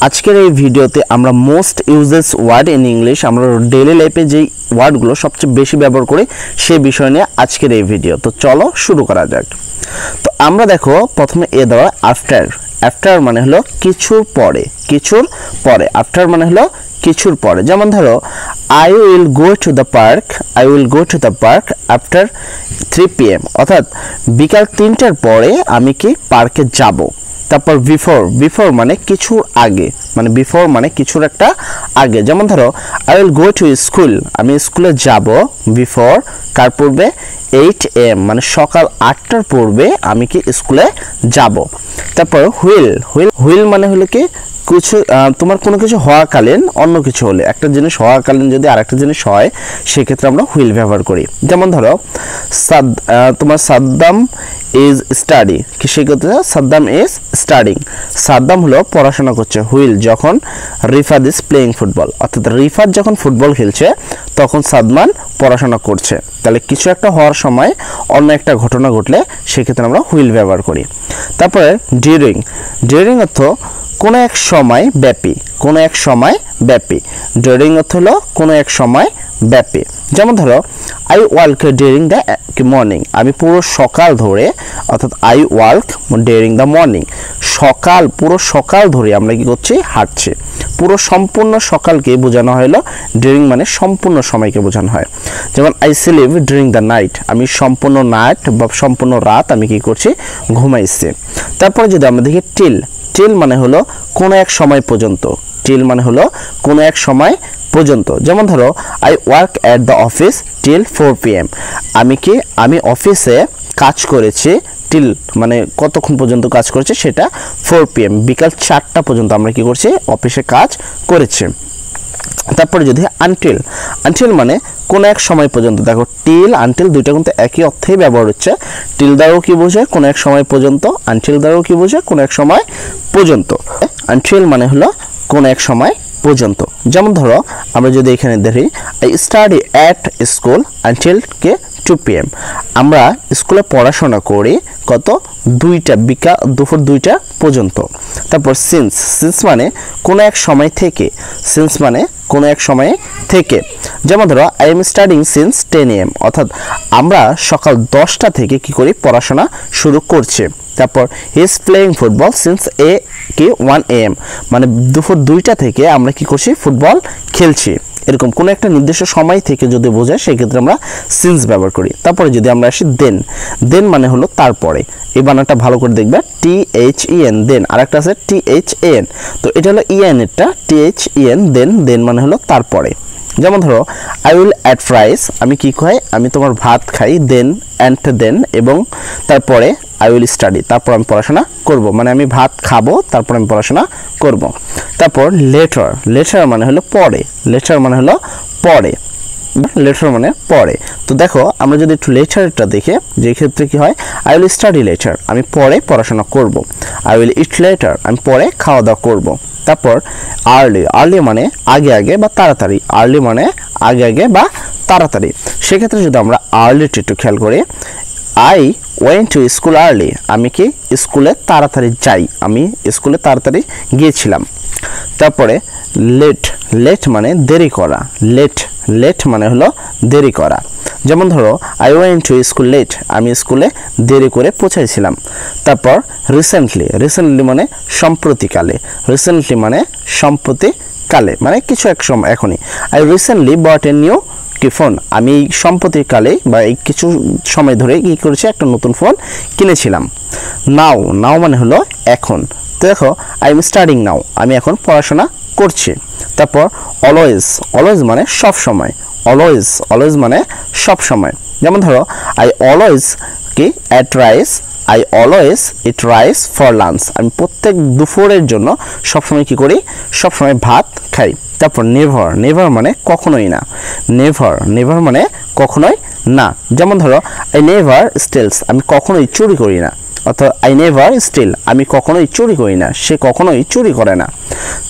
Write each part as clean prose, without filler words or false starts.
আজকের এই ভিডিওতে আমরা most uses word in English, আমরা ডেইলি লাইফে যেই ওয়ার্ডগুলো সবচেয়ে বেশি ব্যবহার করি সেই বিষয় নিয়ে আজকের এই ভিডিও। তো চলো শুরু করা যাক। তো আমরা দেখো প্রথমে এ দেওয়া আফটার। আফটার মানে হলো কিছুর পরে, কিছুর পরে। আফটার মানে হলো কিছুর পরে। যেমন ধরো I will go to the park, I will go to the park after 3 PM, অর্থাৎ বিকাল 3টার পরে আমি কি পার্কে যাব। তারপর বিফোর, বিফোর মানে কিছুর আগে, মানে বিফোর মানে কিছুর একটা আগে। যেমন ধরো I will go to school, আমি স্কুলে যাব বিফোর কার পূর্বে 8 AM, মানে সকাল 8টার পূর্বে আমি কি স্কুলে যাব। তারপর হুইল, হুইল হুইল মানে হলো কি কিছু তোমার কোনো কিছু হওয়াকালীন অন্য কিছু হলে, একটা জিনিস হওয়াকালীন যদি আরেকটা জিনিস হয় সেক্ষেত্রে আমরা হুইল ব্যবহার করি। যেমন ধরো তোমার সাদ্দাম ইজ স্টাডি, কি সেক্ষেত্রে সাদ্দাম ইজ স্টাডিং। সাদ্দাম হলো পড়াশোনা করছে, হুইল যখন রিফাত ইজ প্লেইং ফুটবল, অর্থাৎ রিফাত যখন ফুটবল খেলছে তখন সাদমান পড়াশোনা করছে। তাহলে কিছু একটা হওয়ার সময় অন্য একটা ঘটনা ঘটলে সেক্ষেত্রে আমরা হুইল ব্যবহার করি। তারপরে ডিউরিং, ডিউরিং অর্থ কোনো এক সময় ব্যাপী, কোনো এক সময় ব্যাপী। ডিউরিং অর্থ হলো কোনো এক সময় ব্যাপী। যেমন ধরো I work during the morning, আমি পুরো সকাল ধরে, অর্থাৎ I work during the morning, সকাল পুরো সকাল ধরে আমরা কি করছি, হাঁটছি। পুরো সম্পূর্ণ সকালকে বোঝানো হলো ডিউরিং, মানে সম্পূর্ণ সময়কে বোঝানো হয়। যেমন I sleep during the night, আমি সম্পূর্ণ নাইট বা সম্পূর্ণ রাত আমি কি করছি, ঘুমাইছি। তারপরে যদি আমরা দেখি টিল, টিল মানে হলো কোনো এক সময় পর্যন্ত, টিল মানে হলো কোনো এক সময় পর্যন্ত। যেমন ধরো I work at the office till 4 PM, আমি অফিসে কাজ করেছি টিল মানে কতক্ষণ পর্যন্ত কাজ করেছে সেটা 4 PM, বিকাল 4টা পর্যন্ত আমরা কি করছি, অফিসে কাজ করেছি। তারপরে যদি আনটিল, আনটিল মানে কোনো এক সময় পর্যন্ত। দেখো টিল আনটিল দুইটা কিন্তু একই অর্থেই ব্যবহার হচ্ছে। টিল দ্বারাও কি বোঝায়, কোনো এক সময় পর্যন্ত। আনটিল দ্বারাও কি বোঝায়, কোনো এক সময় পর্যন্ত। আনটিল মানে হলো কোনো এক সময় পর্যন্ত। যেমন ধরো আমরা যদি এখানে দেখি I study at school until K 2 PM, আমরা স্কুলে পড়াশোনা করি কত, বিকাল দুপুর 2টা পর্যন্ত। তারপর সিন্স, সিন্স মানে কোনো এক সময় থেকে, সিন্স মানে কোনো এক সময়ে থেকে। যেমন ধরো I am studying since 10 AM, অর্থাৎ আমরা সকাল 10টা থেকে কি করি, পড়াশোনা শুরু করছি। তারপর he is playing football since 1 AM, মানে দুপুর 2টা থেকে আমরা কি করছি, ফুটবল খেলছি। এরকম কোনো একটা নির্দিষ্ট সময় থেকে যদি বোঝায় সেক্ষেত্রে আমরা সিন্স ব্যবহার করি। তারপরে যদি আমরা আসি দেন, দেন মানে হলো তারপরে। এই বানানটা ভালো করে দেখবে, THEN দেন, আর একটা আছে THAN, তো এটা হলো EN এরটা, THEN দেন, দেন মানে হলো তারপরে। যেমন ধরো আই উইল অ্যাট ফ্রাইস, আমি কি খাই, আমি তোমার ভাত খাই, দেন অ্যান্ড দেন এবং তারপরে আই উইল স্টাডি, তারপর আমি পড়াশোনা করব, মানে আমি ভাত খাবো তারপর আমি পড়াশোনা করব। তারপর লেটার, লেটার মানে হলো পরে, লেটার মানে হলো পরে, লেটার মানে পরে। তো দেখো আমরা যদি একটু লেটারটা দেখে, যে ক্ষেত্রে কি হয়, আই উইল স্টাডি লেটার, আমি পরে পড়াশোনা করব। আই উইল ইট লেটার, আমি পরে খাওয়া দাওয়া করব। তারপর আর্লি, আর্লি মানে আগে আগে বা তাড়াতাড়ি, আর্লি মানে আগে আগে বা তাড়াতাড়ি। সেক্ষেত্রে যদি আমরা আর্লিটা একটু খেয়াল করি, I went to school early, আমি কি স্কুলে তাড়াতাড়ি যাই, আমি স্কুলে তাড়াতাড়ি গিয়েছিলাম। তারপরে লেট, লেট মানে দেরি করা, লেট, লেট মানে হলো দেরি করা। যেমন ধরো I went to school late, আমি স্কুলে দেরি করে পৌঁছাইছিলাম। তারপর রিসেন্টলি, রিসেন্টলি মানে সম্প্রতিকালে, রিসেন্টলি মানে সম্প্রতিকালে, মানে কিছু এক সময় এখনই। I recently bought a new কি ফোন, আমি সম্প্রতিকালে বা এই কিছু সময় ধরে কি করেছি, একটা নতুন ফোন কিনেছিলাম। নাও, নাও মানে হলো এখন। তো দেখো আই এম স্টাডিং নাও, আমি এখন পড়াশোনা করছি। তারপর অলওয়েজ, অলওয়েজ মানে সব সময়, অলওয়েজ, অলওয়েজ মানে সব সময়। যেমন ধরো আই অলওয়েজ কি ate rice, I always eat rice for lunch, আমি প্রত্যেক দুপুরের জন্য সবসময় কি করি, সবসময় ভাত খাই। তারপর নেভার, নেভার মানে কখনোই না, নেভার, নেভার মানে কখনোই না। যেমন ধরো আই নেভার স্টিলস, আমি কখনোই চুরি করি না, অর্থাৎ আই নেভার স্টিল, আমি কখনোই চুরি করি না, সে কখনোই চুরি করে না।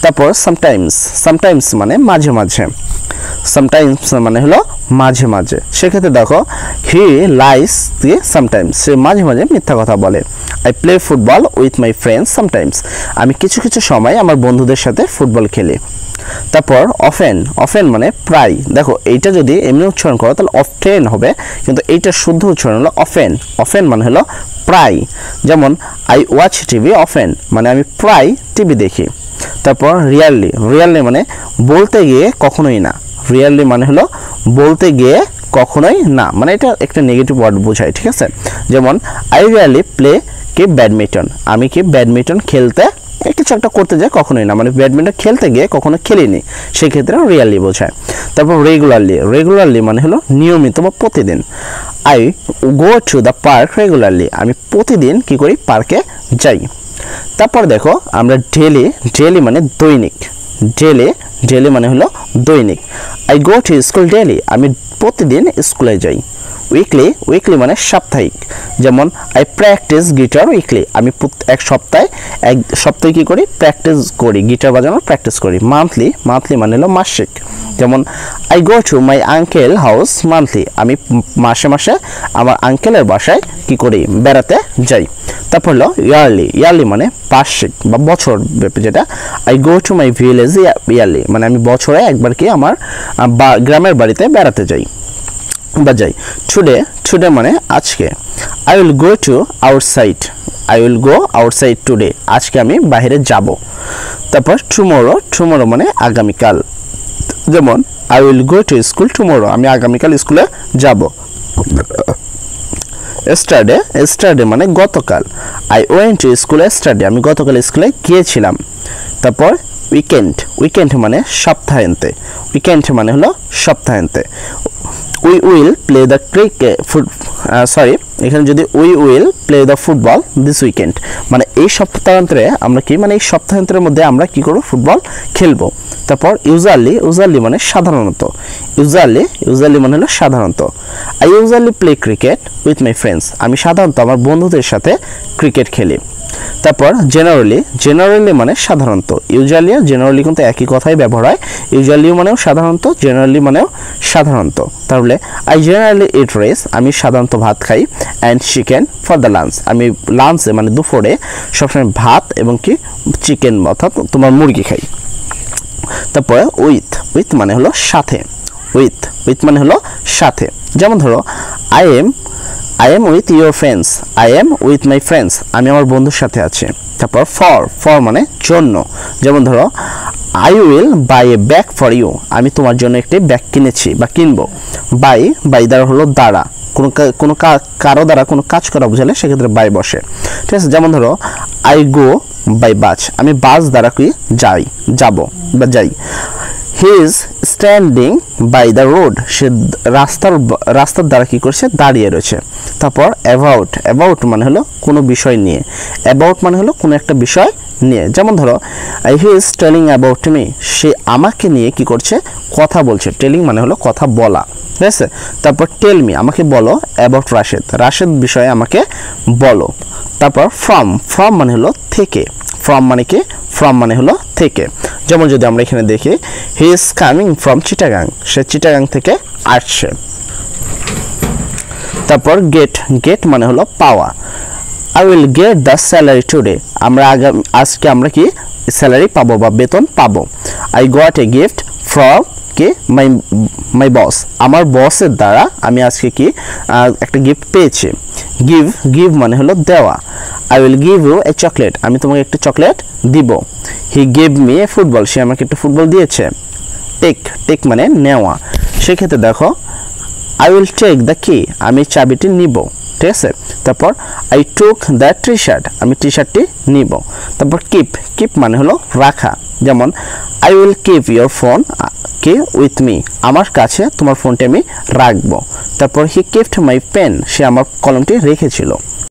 তারপর সামটাইমস, সামটাইমস মানে মাঝে মাঝে, সামটাইমস মানে হলো মাঝে মাঝে। সেক্ষেত্রে দেখো হি লাইস দিয়ে সামটাইমস, সে মাঝে মাঝে মিথ্যা কথা বলে। I play football with my friends sometimes, আমি কিছু কিছু সময় আমার বন্ধুদের সাথে ফুটবল খেলি। তারপর অফেন, অফেন মানে প্রায়। দেখো এইটা যদি এমনি উচ্চারণ করো তাহলে অফটেন হবে, কিন্তু এইটার শুদ্ধ উচ্চারণ হলো অফেন। অফেন মানে হলো প্রায়। যেমন আই ওয়াচ টিভি অফেন, মানে আমি প্রায় টিভি দেখি। তারপর রিয়ারলি, রিয়ারলি মানে বলতে গিয়ে কখনোই না। রিয়ারলি মানে হলো বলতে গিয়ে কখনোই না, মানে এটা একটা নেগেটিভ ওয়ার্ড বোঝায়, ঠিক আছে। যেমন আই রিয়ারলি প্লে কি ব্যাডমিন্টন, আমি কি ব্যাডমিন্টন খেলতে কিছু একটা করতে যাই কখনোই না, মানে ব্যাডমিন্টন খেলতে গিয়ে কখনো খেলিনি, সেক্ষেত্রে রিয়ারলি বোঝায়। তারপর রেগুলারলি, রেগুলারলি মানে হলো নিয়মিত বা প্রতিদিন। I go to the park regularly, আমি প্রতিদিন কি করি পার্কে যাই। তারপর দেখো আমরা ডেলি, ডেলি মানে দৈনিক। ডেলি, ডেলি মানে হলো দৈনিক। I go to school daily, আমি প্রতিদিন স্কুলে যাই। উইকলি, উইকলি মানে সাপ্তাহিক। যেমন আই প্র্যাকটিস গিটার উইকলি, আমি এক সপ্তাহে কি করি প্র্যাকটিস করি, গিটার বাজানোর প্র্যাকটিস করি। মান্থলি, মান্থলি মানে হলো মাসিক। যেমন I go to my uncle house monthly, আমি মাসে মাসে আমার আঙ্কেলের বাসায় কি করি বেড়াতে যাই। তারপর হলো ইয়ারলি, ইয়ারলি মানে বার্ষিক বা বছর ব্যাপী যেটা। I go to my village yearly, মানে আমি বছরে একবার কি আমার গ্রামের বাড়িতে বেড়াতে যাই বা যাই। টুডে, টুডে মানে আজকে। I will go to outside, I will go outside today, আজকে আমি বাইরে যাব। তারপর টুমোরো, টুমোরো মানে আগামীকাল। যেমন I will go to school tomorrow, আমি আগামীকাল স্কুলে যাব। এস্টারডে, এস্টারডে মানে গতকাল। I went to school yesterday, আমি গতকাল স্কুলে গিয়েছিলাম। তারপর উইকেন্ড, উইকেন্ড মানে সপ্তাহান্তে। উইকেন্ড মানে হলো সপ্তাহান্তে। We will play the sorry, এখানে যদি we will play the football this weekend, মানে এই সপ্তাহান্তরে আমরা কি, মানে এই সপ্তাহান্তরের মধ্যে আমরা কি করব ফুটবল খেলবো। তারপর ইউজুয়ালি, ইউজুয়ালি মানে সাধারণত। ইউজুয়ালি, ইউজুয়ালি মানে হলো সাধারণত। I usually play cricket with my friends, আমি সাধারণত আমার বন্ধুদের সাথে ক্রিকেট খেলি। তারপর জেনারেলি, জেনারেলি মানে সাধারণত। ইউজুয়ালি জেনারেলি কিন্তু একই কথাই ব্যবহার হয়। ইউজুয়ালি মানেও সাধারণত, জেনারেলি মানেও সাধারণত। তাহলে আই জেনারেলি ইট রাইস, আমি সাধারণত ভাত খাই। And chicken for the lunch, আমি লাঞ্চে মানে দুপুরে সবসময় ভাত এবং কি চিকেন অর্থাৎ তোমার মুরগি খাই। তারপরে উইথ, উইথ মানে হলো সাথে। উইথ, উইথ মানে হলো সাথে। যেমন ধরো I am with your friends, I am with my friends, আমি আমার বন্ধুর সাথে আছি। তারপর ফর, ফর মানে জন্য। যেমন ধরো I will buy a bag for you, আমি তোমার জন্য একটি ব্যাগ কিনেছি বা কিনবো। বাই, বাই দ্বারা হলো দ্বারা, কোনো কারো দ্বারা কোনো কাজ করা বোঝালে সেক্ষেত্রে বাই বসে, ঠিক আছে। যেমন ধরো আই গো বাই বাস, আমি বাস দ্বারা কি যাই, যাব বা যাই। He is standing by the road, সে রাস্তার দ্বারা কি করছে দাঁড়িয়ে রয়েছে। তারপর অ্যাবাউট, অ্যাবাউট মানে হলো কোনো বিষয় নিয়ে। অ্যাবাউট মানে হলো কোনো একটা বিষয় নিয়ে। যেমন ধরো he is telling about me, সে আমাকে নিয়ে কি করছে কথা বলছে। টেলিং মানে হলো কথা বলা, ঠিক আছে। তারপর টেল মি, আমাকে বলো অ্যাবাউট রাশেদ, রাশেদ বিষয়ে আমাকে বলো। তারপর ফ্রম, ফ্রম মানে হলো থেকে। ফ্রম মানে কি, ফ্রম মানে হলো থেকে। যেমন যদি আমরা এখানে দেখি he is coming from Chittagong, সে চিটাগাং থেকে আসছে। তারপর গেট, গেট মানে হলো পাওয়া। I will get the salary today, আজকে আমরা কি স্যালারি পাবো বা বেতন পাবো। I got a gift from কি মাই বস, আমার বসের দ্বারা আমি আজকে কি একটা গিফট পেয়েছি। গিভ, গিভ মানে হলো দেওয়া। I will give you a chocolate, আমি তোমাকে একটা চকলেট দিব। He gave me a football, সে আমাকে একটা ফুটবল দিয়েছে। টেক, টেক মানে নেওয়া। সেক্ষেত্রে দেখো আই উইল টেক দ্য কি, আমি চাবিটি নিব, ঠিক আছে। তারপর I took the T shirt, আমি টি শার্টটি নিব। তারপর কিপ, কিপ মানে হলো রাখা। যেমন I will keep your phone কি উইথ মি, আমার কাছে তোমার ফোনটি আমি রাখবো। তারপর হি কিপড মাই পেন, সে আমার কলমটি রেখেছিল।